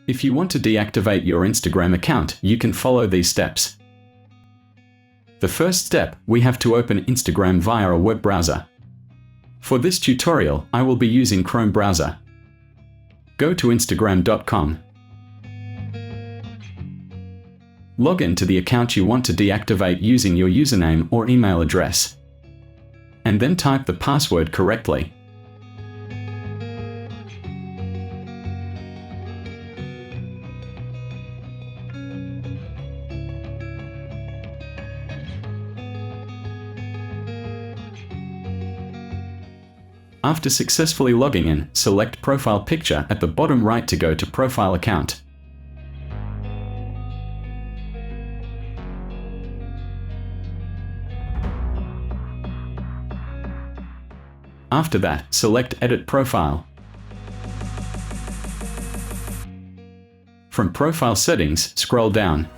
If you want to deactivate your Instagram account, you can follow these steps. The first step, we have to open Instagram via a web browser. For this tutorial, I will be using Chrome browser. Go to Instagram.com. Log in to the account you want to deactivate using your username or email address. And then type the password correctly. After successfully logging in, select Profile Picture at the bottom right to go to Profile Account. After that, select Edit Profile. From Profile Settings, scroll down.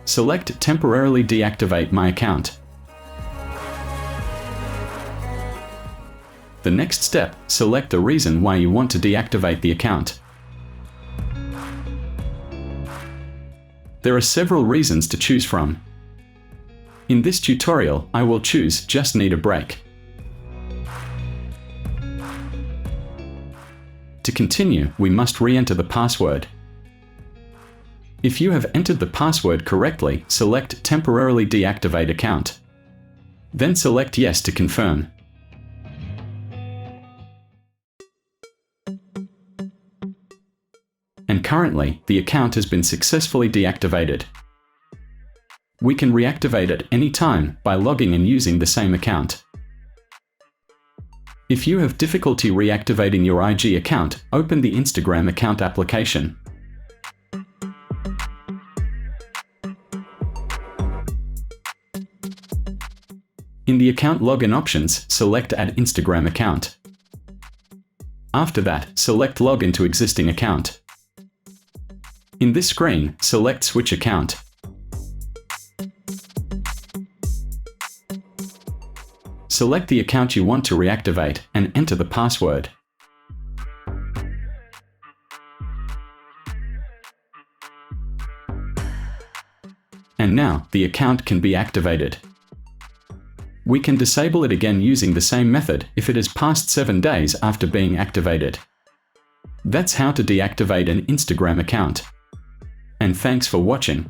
Select Temporarily Deactivate My Account. The next step, select a reason why you want to deactivate the account. There are several reasons to choose from. In this tutorial, I will choose Just Need a Break. To continue, we must re-enter the password. If you have entered the password correctly, select Temporarily Deactivate Account. Then select Yes to confirm. And currently, the account has been successfully deactivated. We can reactivate it any time by logging in using the same account. If you have difficulty reactivating your IG account, open the Instagram account application. In the account login options, select Add Instagram account. After that, select Log into existing account. In this screen, select Switch account. Select the account you want to reactivate and enter the password. And now, the account can be activated. We can disable it again using the same method if it has passed 7 days after being activated. That's how to deactivate an Instagram account. And thanks for watching.